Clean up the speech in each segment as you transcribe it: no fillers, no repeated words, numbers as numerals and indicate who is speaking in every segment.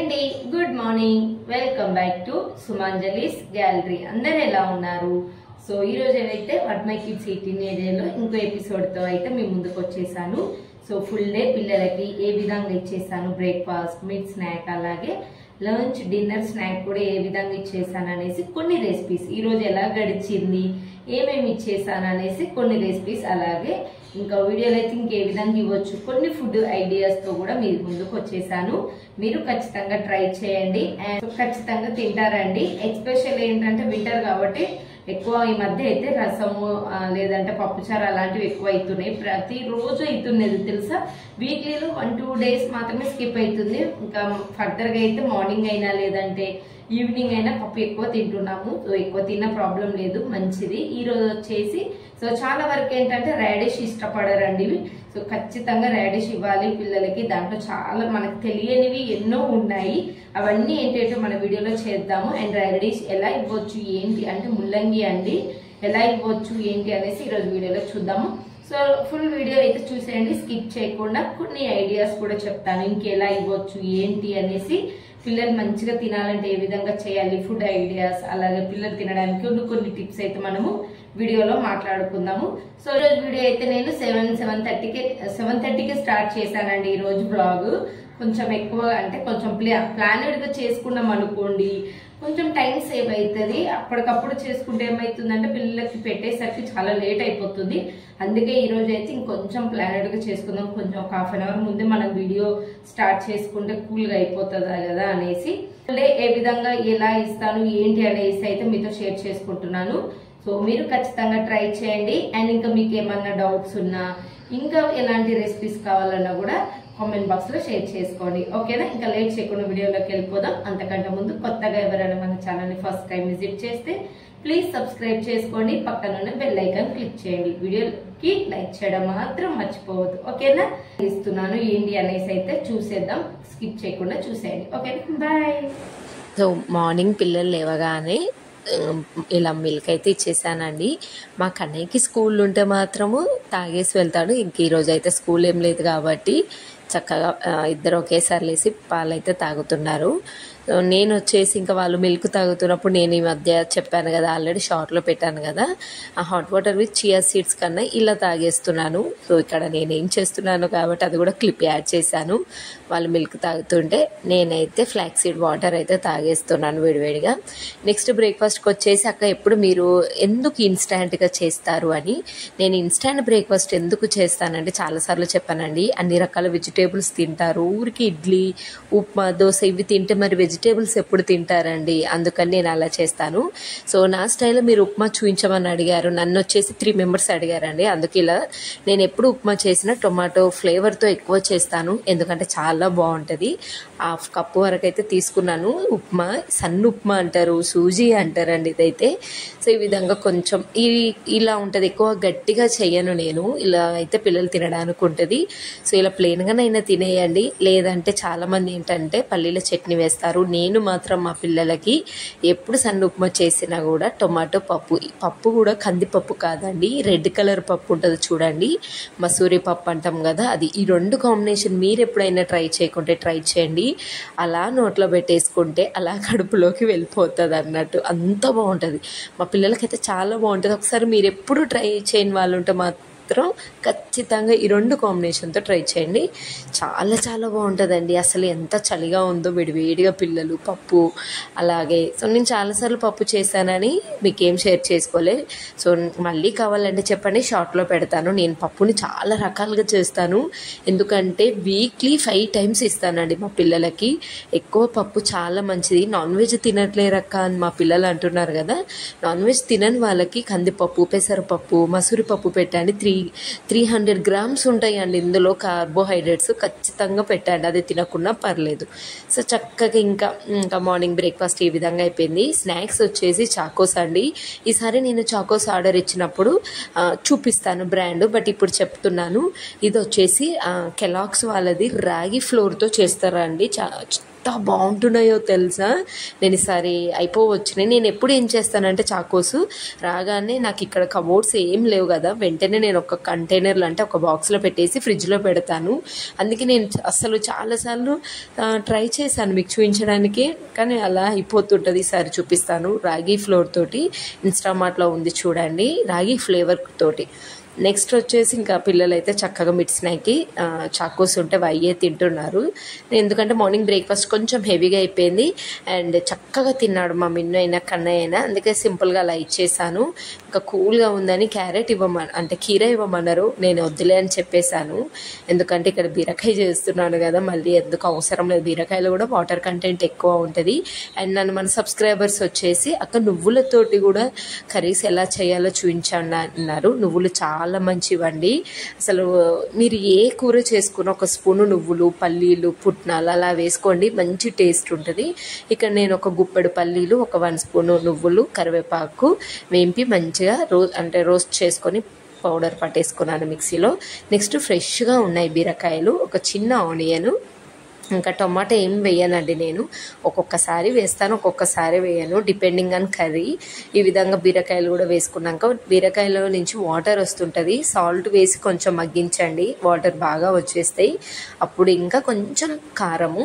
Speaker 1: అండి, good morning. Welcome back to Sumanjali's gallery. అందరు ఎలా ఉన్నారు? సో ఈ రోజు అయితే వాట్ మై కిడ్స్ ఈ టీనేజర్లో ఇంకో ఎపిసోడ్తో అయితే మీ ముందుకు వచ్చేసాను. సో ఫుల్ డే పిల్లలకి ఏ విధంగా ఇచ్చేసాను, బ్రేక్ఫాస్ట్, మిడ్ స్నాక్, అలాగే లంచ్, డిన్నర్, స్నాక్ కూడా ఏ విధంగా ఇచ్చేసాను అనేసి కొన్ని రెసిపీస్, ఈ రోజు ఎలా గడిచింది, ఏమేమి ఇచ్చేసాను అనేసి కొన్ని రెసిపీస్, అలాగే ఇంకా వీడియోలో అయితే ఇంకే విధంగా ఇవ్వచ్చు కొన్ని ఫుడ్ ఐడియాస్ తో కూడా మీరు ముందుకు వచ్చేసాను. మీరు ఖచ్చితంగా ట్రై చేయండి అండ్ ఖచ్చితంగా తింటారండి. ఎస్పెషల్ ఏంటంటే వింటర్ కాబట్టి ఎక్కువ ఈ మధ్య అయితే రసము లేదంటే పప్పుచారు అలాంటివి ఎక్కువ అవుతున్నాయి. ప్రతి రోజు అవుతున్నది తెలుసా. వీక్లీలో 1-2 days మాత్రమే స్కిప్ అవుతుంది. ఇంకా ఫర్దర్ గా అయితే మార్నింగ్ అయినా లేదంటే ఈవినింగ్ అయినా పప్పు ఎక్కువ తింటున్నాము. సో ఎక్కువ తిన్న ప్రాబ్లం లేదు, మంచిది. ఈ రోజు వచ్చేసి సో చాలా వరకు ఏంటంటే రాడిష్ ఇష్టపడరండి. సో ఖచ్చితంగా రాడిష్ ఇవ్వాలి పిల్లలకి. దాంట్లో చాలా మనకు తెలియనివి ఎన్నో ఉన్నాయి. అవన్నీ ఏంటంటే మన వీడియోలో చేద్దాము. అండ్ రాడిష్ ఎలా ఇవ్వచ్చు ఏంటి అంటే ముల్లంగి అండి, ఎలా ఇవ్వచ్చు ఏంటి అనేసి ఈరోజు వీడియోలో చూద్దాము. సో ఫుల్ వీడియో అయితే చూసేయండి, స్కిప్ చేయకుండా. కొన్ని ఐడియాస్ కూడా చెప్తాను ఇంకెలా ఇవ్వచ్చు ఏంటి అనేసి. పిల్లలు మంచిగా తినాలంటే ఏ విధంగా చేయాలి, ఫుడ్ ఐడియాస్, అలాగే పిల్లలు తినడానికి కొన్ని టిప్స్ అయితే మనము వీడియోలో మాట్లాడుకుందాము. సో ఈ రోజు వీడియో అయితే నేను 7:30కి స్టార్ట్ చేశానండి. ఈ రోజు బ్లాగ్ కొంచెం ఎక్కువ అంటే కొంచెం ప్లానెడ్ గా చేసుకున్నాం అనుకోండి, కొంచెం టైం సేవ్ అవుతుంది. అప్పటికప్పుడు చేసుకుంటే ఏమవుతుందంటే పిల్లలకి పెట్టేసరికి చాలా లేట్ అయిపోతుంది. అందుకే ఈ రోజు అయితే ఇంకొంచెం ప్లానెడ్ గా చేసుకుందాం. కొంచెం ఒక 1/2 hour ముందే మనం వీడియో స్టార్ట్ చేసుకుంటే కూల్ గా అయిపోతుంది కదా అనేసి ఏ విధంగా ఎలా ఇస్తాను ఏంటి అనేసి అయితే మీతో షేర్ చేసుకుంటున్నాను. సో మీరు ఖచ్చితంగా ట్రై చేయండి. అండ్ ఇంకా మీకు ఏమన్నా డౌట్స్ ఉన్నా, ఇంకా ఎలాంటి రెసిపీస్ కావాలన్నా కూడా కామెంట్ బాక్స్ లో షేర్ చేసుకోండి. ఓకేనా? ఇంకా లేట్ చేయకుండా వీడియోలోకి వెళ్ళిపోదాం. అంతకంటే ముందు కొత్తగా ఎవరైనా మన ఛానల్ ని ఫస్ట్ టైం విజిట్ చేస్తే ప్లీజ్ సబ్స్క్రైబ్ చేసుకోండి, పక్కన బెల్ ఐకాన్ క్లిక్ చేయండి, వీడియోకి లైక్ చేయడం మాత్రం మర్చిపోవద్దు. ఓకేనా? ఇస్తున్నాను ఏంటి అనేసి అయితే చూసేద్దాం, స్కిప్ చేయకుండా చూసేయండి. ఓకేనా? బాయ్.
Speaker 2: సో మార్నింగ్ పిల్లలు లేవగానే ఇలా మిల్క్ అయితే ఇచ్చేసానండి. మా కన్నయ్యకి స్కూల్ ఉంటే మాత్రము తాగేసి వెళ్తాడు. ఇంక ఈరోజు అయితే స్కూల్ ఏం లేదు కాబట్టి చక్కగా ఇద్దరు ఒకేసారి లేసి పాలైతే తాగుతున్నారు. నేను వచ్చేసి ఇంకా వాళ్ళు మిల్క్ తాగుతున్నప్పుడు నేను ఈ మధ్య చెప్పాను కదా, ఆల్రెడీ షార్ట్లో పెట్టాను కదా, ఆ hot water with chia seeds కన్నా ఇలా తాగేస్తున్నాను. సో ఇక్కడ నేనేం చేస్తున్నాను కాబట్టి అది కూడా క్లిప్ యాడ్ చేశాను. వాళ్ళు మిల్క్ తాగుతుంటే నేనైతే ఫ్లాక్స్ సీడ్ వాటర్ అయితే తాగేస్తున్నాను వేడివేడిగా. నెక్స్ట్ బ్రేక్ఫాస్ట్కి వచ్చేసి అక్క ఎప్పుడు మీరు ఎందుకు ఇన్స్టాంట్గా చేస్తారు అని. నేను ఇన్స్టాంట్ బ్రేక్ఫాస్ట్ ఎందుకు చేస్తానంటే చాలాసార్లు చెప్పానండి, అన్ని రకాల వెజిటేబుల్స్ తింటారు, ఊరికి ఇడ్లీ, ఉప్మా, దోశ ఇవి తింటే మరి వెజిటేబుల్స్ ఎప్పుడు తింటారండి, అందుకని నేను అలా చేస్తాను. సో నా స్టైల్లో మీరు ఉప్మా చూపించమని అడిగారు, నన్ను వచ్చేసి 3 members అడిగారండి. అందుకే ఇలా నేను ఎప్పుడు ఉప్మా చేసినా టొమాటో ఫ్లేవర్తో ఎక్కువ చేస్తాను, ఎందుకంటే చాలా బాగుంటుంది. 1/2 cup వరకు అయితే తీసుకున్నాను. ఉప్మా సన్న ఉప్మా అంటారు, సూజీ అంటారండి ఇదైతే. సో ఈ విధంగా కొంచెం ఇలా ఉంటుంది, ఎక్కువ గట్టిగా చెయ్యను నేను. ఇలా అయితే పిల్లలు తినడానికి ఉంటుంది. సో ఇలా ప్లెయిన్గానైనా తినేయండి. లేదంటే చాలామంది ఏంటంటే పల్లీల చట్నీ వేస్తారు. నేను మాత్రం మా పిల్లలకి ఎప్పుడు సన్న ఉప్మా చేసినా కూడా టొమాటో పప్పు కూడా కందిపప్పు కాదండి, రెడ్ కలర్ పప్పు ఉంటుంది చూడండి, మసూరి పప్పు అంటాం కదా, అది. ఈ 2 కాంబినేషన్ మీరు ఎప్పుడైనా ట్రై చేయకుంటే ట్రై చేయండి. అలా నోట్లో పెట్టేసుకుంటే అలా కడుపులోకి వెళ్ళిపోతుంది అన్నట్టు, అంత బాగుంటుంది. మా పిల్లలకైతే చాలా బాగుంటుంది. ఒకసారి మీరు ఎప్పుడు ట్రై చేయని వాళ్ళు ఉంటే మాత్రం ఖచ్చితంగా ఈ 2 కాంబినేషన్తో ట్రై చేయండి. చాలా చాలా బాగుంటుందండి. అసలు ఎంత చలిగా ఉందో వేడివేడిగా పిల్లలు పప్పు అలాగే. సో నేను చాలాసార్లు పప్పు చేశానని మీకేం షేర్ చేసుకోలే. సో మళ్ళీ కావాలంటే చెప్పండి, షార్ట్లో పెడతాను. నేను పప్పుని చాలా రకాలుగా చేస్తాను, ఎందుకంటే వీక్లీ 5 times ఇస్తానండి మా పిల్లలకి. ఎక్కువ పప్పు చాలా మంచిది. నాన్ వెజ్ తినట్లేరక్క అని మా పిల్లలు అంటున్నారు కదా, నాన్ వెజ్ తినని వాళ్ళకి కందిపప్పు, పెసరపప్పు, మసూరి పప్పు పెట్టండి. 300 grams ఉంటాయండి ఇందులో కార్బోహైడ్రేట్స్. ఖచ్చితంగా పెట్టండి, అది తినకున్నా పర్లేదు. సో చక్కగా ఇంకా మార్నింగ్ బ్రేక్ఫాస్ట్ ఈ విధంగా అయిపోయింది. స్నాక్స్ వచ్చేసి చాకోస్ అండి. ఈసారి నేను చాకోస్ ఆర్డర్ ఇచ్చినప్పుడు చూపిస్తాను బ్రాండ్, బట్ ఇప్పుడు చెప్తున్నాను. ఇది వచ్చేసి కెలాగ్స్ వాళ్ళది రాగి ఫ్లోర్తో చేస్తారండి. బాగుంటున్నాయో తెలుసా. నేను ఈసారి అయిపోవచ్చినాయి. నేను ఎప్పుడు ఏం చేస్తానంటే చాకోసు రాగానే నాకు ఇక్కడ కబోర్డ్స్ ఏం లేవు కదా, వెంటనే నేను ఒక కంటైనర్లో అంటే ఒక బాక్స్లో పెట్టేసి ఫ్రిడ్జ్లో పెడతాను. అందుకే నేను అసలు చాలాసార్లు ట్రై చేశాను మీకు చూపించడానికి, కానీ అలా అయిపోతుంటుంది. ఈసారి చూపిస్తాను. రాగి ఫ్లోర్ తోటి ఇన్స్టామార్ట్లో ఉంది చూడండి, రాగి ఫ్లేవర్ తోటి. నెక్స్ట్ వచ్చేసి ఇంకా పిల్లలు అయితే చక్కగా మిడ్ స్నాక్కి చాకోస్ ఉంటే అయ్యే తింటున్నారు. ఎందుకంటే మార్నింగ్ బ్రేక్ఫాస్ట్ కొంచెం హెవీగా అయిపోయింది అండ్ చక్కగా తిన్నాడు మా మిన్ను అయినా కన్నయ్య అయినా, అందుకే సింపుల్గా అలా ఇచ్చేసాను. ఇంకా కూల్గా ఉందని క్యారెట్ అంటే కీరా ఇవ్వమన్నారు, నేను వద్దులే అని చెప్పేశాను. ఎందుకంటే ఇక్కడ బీరకాయ చేస్తున్నాను కదా, మళ్ళీ ఎందుకు అవసరం లేదు. బీరకాయలో కూడా వాటర్ కంటెంట్ ఎక్కువ ఉంటుంది. అండ్ నన్ను మన సబ్స్క్రైబర్స్ వచ్చేసి అక్క నువ్వులతోటి కూడా కర్రీస్ ఎలా చేయాలో చూపించండి అన్నారు. నువ్వులు చాలా మంచివండి. అసలు మీరు ఏ కూర చేసుకున్న ఒక స్పూను నువ్వులు, పల్లీలు, పుట్నాలు అలా వేసుకోండి, మంచి టేస్ట్ ఉంటుంది. ఇక్కడ నేను ఒక గుప్పెడు పల్లీలు, ఒక 1 స్పూను నువ్వులు, కరివేపాకు వేంపి మంచిగా రోస్ట్ చేసుకొని పౌడర్ పట్టేసుకున్నాను మిక్సీలో. నెక్స్ట్ ఫ్రెష్గా ఉన్నాయి బీరకాయలు, ఒక చిన్న ఆనియన్, ఇంకా టొమాటో ఏం వేయనండి నేను. ఒక్కొక్కసారి వేస్తాను, ఒక్కొక్కసారి వేయను, డిపెండింగ్ ఆన్ కర్రీ. ఈ విధంగా బీరకాయలు కూడా వేసుకున్నాక బీరకాయలో నుంచి వాటర్ వస్తుంటుంది, సాల్ట్ వేసి కొంచెం మగ్గించండి, వాటర్ బాగా వచ్చేస్తాయి. అప్పుడు ఇంకా కొంచెం కారము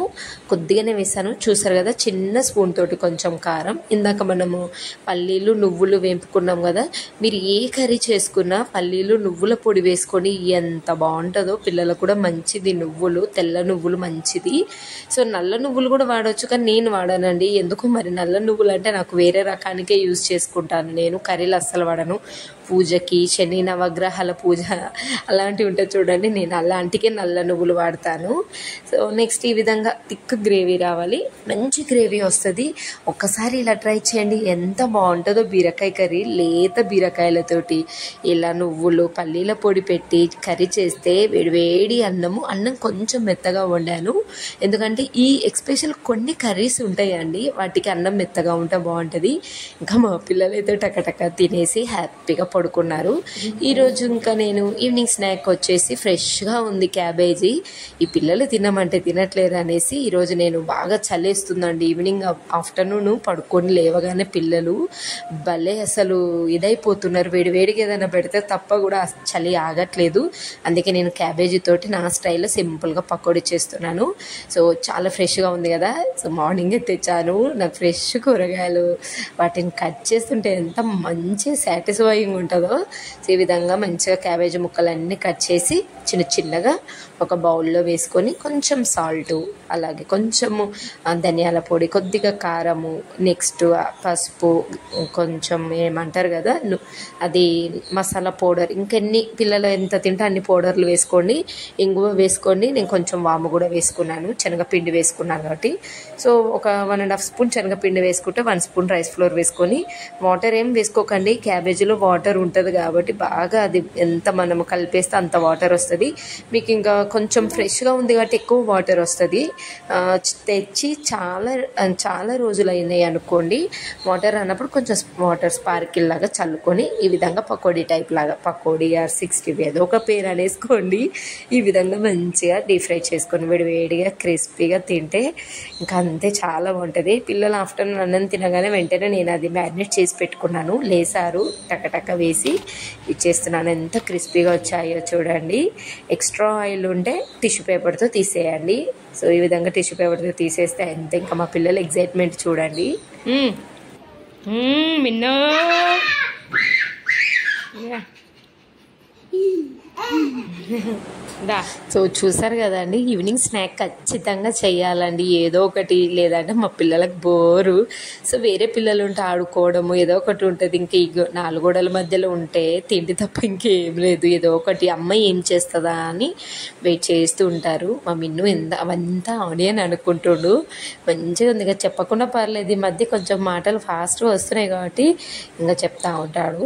Speaker 2: కొద్దిగానే వేసాను, చూసారు కదా, చిన్న స్పూన్ తోటి కొంచెం కారం. ఇందాక మనము పల్లీలు నువ్వులు వేపుకున్నాం కదా, మీరు ఏ కర్రీ చేసుకున్నా పల్లీలు నువ్వుల పొడి వేసుకొని ఎంత బాగుంటుందో. పిల్లలకు కూడా మంచిది నువ్వులు, తెల్ల నువ్వులు మంచిది. సో నల్ల నువ్వులు కూడా వాడవచ్చు, కానీ నేను వాడానండి. ఎందుకు మరి నల్ల నువ్వులు అంటే నాకు వేరే రకానికే యూజ్ చేసుకుంటాను, నేను కర్రీలు అస్సలు వాడను. పూజకి, శని నవగ్రహాల పూజ అలాంటివి ఉంటాయి చూడండి, నేను అలాంటికే నల్ల నువ్వులు వాడతాను. సో నెక్స్ట్ ఈ విధంగా థిక్ గ్రేవీ రావాలి, మంచి గ్రేవీ వస్తుంది. ఒక్కసారి ఇలా ట్రై చేయండి, ఎంత బాగుంటుందో బీరకాయ కర్రీ. లేత బీరకాయలతోటి ఇలా నువ్వులు, పల్లీల పొడి పెట్టి కర్రీ చేస్తే వేడి అన్నం కొంచెం మెత్తగా వండాను. ఎందుకంటే ఈ ఎస్పెషల్ కొన్ని కర్రీస్ ఉంటాయండి, వాటికి అన్నం మెత్తగా ఉంటే బాగుంటుంది. ఇంకా మా పిల్లలైతే టకటక తినేసి హ్యాపీగా పడుకున్నారు. ఈరోజు ఇంకా నేను ఈవినింగ్ స్నాక్ వచ్చేసి ఫ్రెష్గా ఉంది క్యాబేజీ. ఈ పిల్లలు తినమంటే తినట్లేదు అనేసి ఈరోజు నేను బాగా చల్లేస్తుందండి. ఈవినింగ్ ఆఫ్టర్నూన్ పడుకొని లేవగానే పిల్లలు భలే అసలు ఇదైపోతున్నారు. వేడివేడిగా ఏదైనా పెడితే తప్ప కూడా చలి ఆగట్లేదు. అందుకే నేను క్యాబేజీ తోటి నా స్టైల్లో సింపుల్గా పకోడీ చేస్తున్నాను. సో చాలా ఫ్రెష్గా ఉంది కదా, సో మార్నింగే తెచ్చాను. నాకు ఫ్రెష్ కూరగాయలు వాటిని కట్ చేస్తుంటే ఎంత మంచి సాటిస్ఫైయింగ్ ఉంటుందో. సో ఈ విధంగా మంచిగా క్యాబేజీ ముక్కలన్నీ కట్ చేసి చిన్నగా ఒక బౌల్లో వేసుకొని కొంచెం సాల్టు, అలాగే కొంచెము ధనియాల పొడి, కొద్దిగా కారము, నెక్స్ట్ పసుపు, కొంచెం ఏమంటారు కదా అది మసాలా పౌడర్, ఇంకెన్ని పిల్లలు ఎంత తింటే అన్ని పౌడర్లు వేసుకోండి. ఇంగువ వేసుకోండి, నేను కొంచెం వాము కూడా వేసుకున్నాను, శనగపిండి వేసుకున్నాను కాబట్టి. సో ఒక 1.5 స్పూన్ శనగపిండి వేసుకుంటే 1 స్పూన్ రైస్ ఫ్లోర్ వేసుకొని, వాటర్ ఏం వేసుకోకండి, క్యాబేజీలో వాటర్ ఉంటుంది కాబట్టి బాగా అది ఎంత మనము కలిపేస్తే అంత వాటర్ వస్తుంది. మీకు ఇంకా కొంచెం ఫ్రెష్గా ఉంది కాబట్టి ఎక్కువ వాటర్ వస్తుంది. తెచ్చి చాలా రోజులు అయినాయి అనుకోండి, వాటర్ అన్నప్పుడు కొంచెం వాటర్ స్పార్కిల్ లాగా చల్లుకొని ఈ విధంగా పకోడీ టైప్ లాగా, పకోడీ ఆర్ 60 ఏదో ఒక పేరు అనేసుకోండి, ఈ విధంగా మంచిగా డీప్ ఫ్రై చేసుకొని వేడివేడిగా క్రిస్పీగా తింటే ఇంకా అంతే, చాలా బాగుంటుంది. పిల్లలు ఆఫ్టర్నూన్ అన్నం తినగానే వెంటనే నేను అది మ్యారినేట్ చేసి పెట్టుకున్నాను, లేసారు, టకటక వేసి ఇచ్చేస్తున్నాను. ఎంత క్రిస్పీగా వచ్చాయో చూడండి. ఎక్స్ట్రా ఆయిల్ ఉంటే టిష్యూ పేపర్తో తీసేయండి. సో ఈ విధంగా టిష్యూ పేపర్తో తీసేస్తే అంతే. ఇంకా మా పిల్లల ఎగ్జైట్మెంట్ చూడండి. మిన్నో సో చూసారు కదండి, ఈవినింగ్ స్నాక్ ఖచ్చితంగా చేయాలండి ఏదో ఒకటి, లేదంటే మా పిల్లలకు బోరు. సో వేరే పిల్లలు ఉంటే ఆడుకోవడము ఏదో ఒకటి ఉంటుంది. ఇంక ఈ 4 గోడల మధ్యలో ఉంటే తిండి తప్ప ఇంకేం లేదు, ఏదో ఒకటి అమ్మాయి ఏం చేస్తుందా అని వెయిట్ చేస్తూ ఉంటారు. మా మిన్ను అవంతా ఆనియన్ అనుకుంటుండు, మంచిగా ఉంది. ఇంకా చెప్పకుండా పర్లేదు, ఈ మధ్య కొంచెం మాటలు ఫాస్ట్గా వస్తున్నాయి కాబట్టి ఇంకా చెప్తా ఉంటాడు.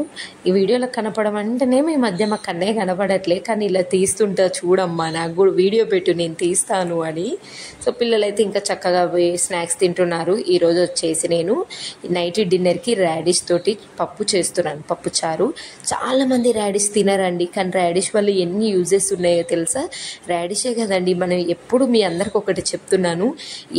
Speaker 2: ఈ వీడియోలో కనపడమంటేనే ఈ మధ్య మా కన్నయ్య కనపడట్లేదు. తినట్లే, కానీ ఇలా తీస్తుంటా చూడమ్మా, నాకు కూడా వీడియో పెట్టు నేను తీస్తాను అని. సో పిల్లలైతే ఇంకా చక్కగా స్నాక్స్ తింటున్నారు. ఈరోజు వచ్చేసి నేను నైట్ డిన్నర్కి రాడిష్ తోటి పప్పు చేస్తున్నాను, పప్పు చారు. చాలామంది రాడిష్ తినరండి, కానీ రాడిష్ వల్ల ఎన్ని యూజెస్ ఉన్నాయో తెలుసా? రాడిషే కదండి, మనం ఎప్పుడు మీ అందరికి ఒకటి చెప్తున్నాను,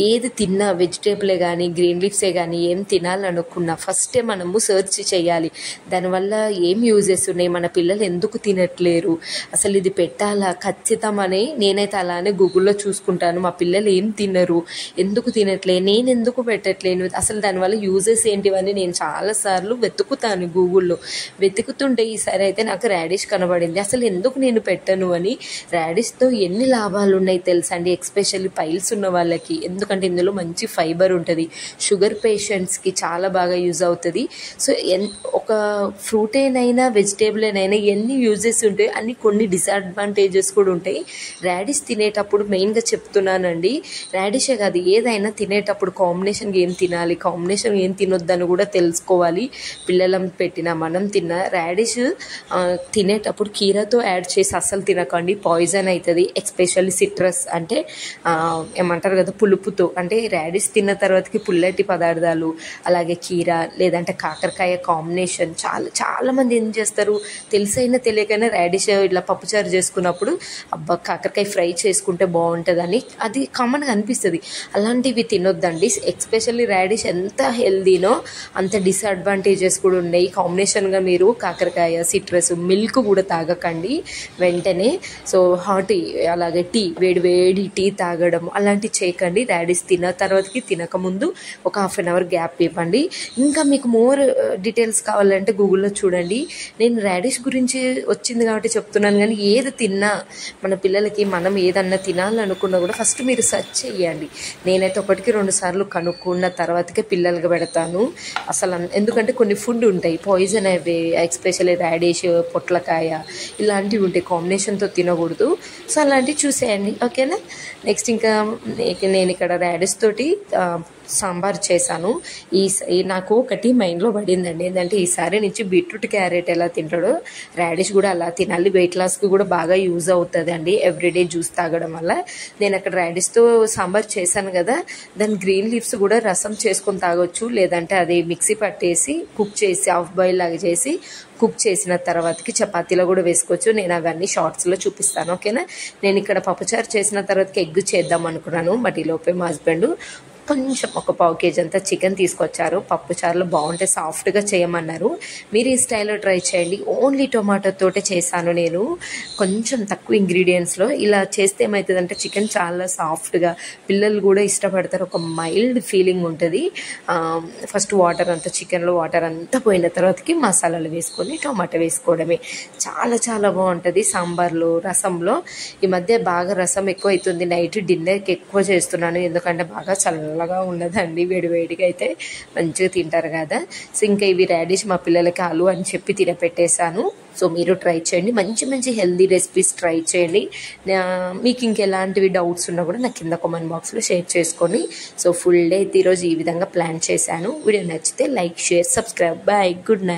Speaker 2: ఏది తిన్నా వెజిటేబులే కానీ గ్రీన్ లీవ్సే కానీ ఏం తినాలనుకున్నా ఫస్టే మనము సెర్చ్ చేయాలి, దానివల్ల ఏం యూజెస్ ఉన్నాయి, మన పిల్లలు ఎందుకు తినట్లేరు, అసలు ఇది పెట్టాలా ఖచ్చితమని నేనైతే అలానే గూగుల్లో చూసుకుంటాను. మా పిల్లలు ఏం తినరు, ఎందుకు తినట్లే, నేను ఎందుకు పెట్టట్లేను, అసలు దానివల్ల యూజెస్ ఏంటివని నేను చాలాసార్లు వెతుకుతాను గూగుల్లో. వెతుకుతుంటే ఈసారి అయితే నాకు రాడిష్ కనబడింది. అసలు ఎందుకు నేను పెట్టను అని. రాడిష్తో ఎన్ని లాభాలు ఉన్నాయి తెలుసా అండి, ఎక్స్పెషల్లీ పైల్స్ ఉన్న వాళ్ళకి. ఎందుకంటే ఇందులో మంచి ఫైబర్ ఉంటుంది, షుగర్ పేషెంట్స్కి చాలా బాగా యూజ్ అవుతుంది. సో ఒక ఫ్రూట్ ఏనైనా వెజిటేబుల్ ఏనైనా ఎన్ని యూజెస్ ఉంటాయి అన్ని కొన్ని డిసడ్వాంటేజెస్ కూడా ఉంటాయి. రాడిష్ తినేటప్పుడు మెయిన్గా చెప్తున్నానండి, రాడిషే కాదు ఏదైనా తినేటప్పుడు కాంబినేషన్గా ఏం తినాలి, కాంబినేషన్ ఏం తినొద్దని కూడా తెలుసుకోవాలి. పిల్లలం పెట్టిన మనం తిన్న రాడిష్ తినేటప్పుడు కీరాతో యాడ్ చేసి అస్సలు తినకండి, పాయిజన్ అవుతుంది. ఎస్పెషల్లీ సిట్రస్ అంటే ఏమంటారు కదా పులుపుతో, అంటే రాడిష్ తిన్న తర్వాతకి పుల్లటి పదార్థాలు అలాగే కీరా లేదంటే కాకరకాయ కాంబినేషన్ చాలా మంది ఏం చేస్తారు, తెలిసైనా తెలియకైనా రాడిష్ ఇట్లా పప్పుచారు చేసుకున్నప్పుడు అబ్బా కాకరకాయ ఫ్రై చేసుకుంటే బాగుంటుందని అది కామన్గా అనిపిస్తుంది. అలాంటివి తినొద్దండి. ఎస్పెషల్లీ రాడిష్ ఎంత హెల్దీనో అంత డిసడ్వాంటేజెస్ కూడా ఉన్నాయి. కాంబినేషన్గా మీరు కాకరకాయ సిట్రస్ మిల్క్ కూడా తాగకండి వెంటనే. సో హాట్ అలాగే టీ, వేడి టీ తాగడం అలాంటివి చేయకండి. రాడిష్ తిన్న తర్వాతకి తినకముందు ఒక హాఫ్ అన్ అవర్ గ్యాప్ ఇవ్వండి. ఇంకా మీకు మోర్ డీటెయిల్స్ కావాలంటే గూగుల్లో చూడండి. నేను రాడిష్ గురించి వచ్చింది కాబట్టి చెప్తున్నాను, కానీ ఏది తిన్నా మన పిల్లలకి మనం ఏదన్నా తినాలనుకున్నా కూడా ఫస్ట్ మీరు సెర్చ్ చేయండి. నేనైతే 1-2 సార్లు కనుక్కున్న తర్వాతకే పిల్లలకి పెడతాను. అసలు ఎందుకంటే కొన్ని ఫుడ్ ఉంటాయి పాయిజన్ అవి, ఎస్పెషల్లీ రాడిష్ పొట్లకాయ ఇలాంటివి ఉంటాయి, కాంబినేషన్తో తినకూడదు. సో అలాంటివి చూసేయండి, ఓకేనా. నెక్స్ట్ ఇంకా నేను ఇక్కడ రాడిష్ తోటి సాంబార్ చేశాను. నాకు ఒకటి మైండ్లో పడిందండి, ఏంటంటే ఈసారి నుంచి బీట్రూట్ క్యారెట్ ఎలా తింటాడో రాడిష్ కూడా అలా తినాలి. వెయిట్ లాస్కి కూడా బాగా యూజ్ అవుతుంది అండి ఎవ్రీడే జ్యూస్ తాగడం వల్ల. నేను అక్కడ రాడిష్తో సాంబార్ చేశాను కదా, దాని గ్రీన్ లీవ్స్ కూడా రసం చేసుకొని తాగొచ్చు, లేదంటే అది మిక్సీ పట్టేసి కుక్ చేసి హాఫ్ బాయిల్ లాగా చేసి కుక్ చేసిన తర్వాతకి చపాతీలో కూడా వేసుకోవచ్చు. నేను అవన్నీ షార్ట్స్లో చూపిస్తాను, ఓకేనా. నేను ఇక్కడ పప్పుచారు చేసిన తర్వాతకి ఎగ్ చేద్దాం అనుకున్నాను, బట్ ఈ లోపే మా హస్బెండ్ కొంచెం ఒక 1/4 kg అంతా చికెన్ తీసుకొచ్చారు. పప్పు చారులో బాగుంటే సాఫ్ట్గా చేయమన్నారు. మీరు ఈ స్టైల్లో ట్రై చేయండి. ఓన్లీ టొమాటోతోటే చేశాను నేను, కొంచెం తక్కువ ఇంగ్రీడియంట్స్లో. ఇలా చేస్తే ఏమవుతుందంటే చికెన్ చాలా సాఫ్ట్గా పిల్లలు కూడా ఇష్టపడతారు, ఒక మైల్డ్ ఫీలింగ్ ఉంటుంది. ఫస్ట్ వాటర్ అంతా చికెన్లో వాటర్ అంతా పోయిన తర్వాతకి మసాలాలు వేసుకొని టొమాటో వేసుకోవడమే. చాలా బాగుంటుంది సాంబార్లో, రసంలో. ఈ మధ్య బాగా రసం ఎక్కువ అవుతుంది, నైట్ డిన్నర్కి ఎక్కువ చేస్తున్నాను, ఎందుకంటే బాగా చల్లగా ఉన్నదండి, వేడిగా అయితే మంచిగా తింటారు కదా. సో ఇంకా ఇవి రాడిష్ మా పిల్లలకి ఆలు అని చెప్పి తినపెట్టేశాను. సో మీరు ట్రై చేయండి, మంచి హెల్దీ రెసిపీస్ ట్రై చేయండి. మీకు ఇంకెలాంటివి డౌట్స్ ఉన్నా కూడా నాకు కింద కామెంట్ బాక్స్లో షేర్ చేసుకొని. సో ఫుల్ డే అయితే ఈరోజు ఈ విధంగా ప్లాన్ చేశాను. వీడియో నచ్చితే like, share, subscribe. Bye, good night.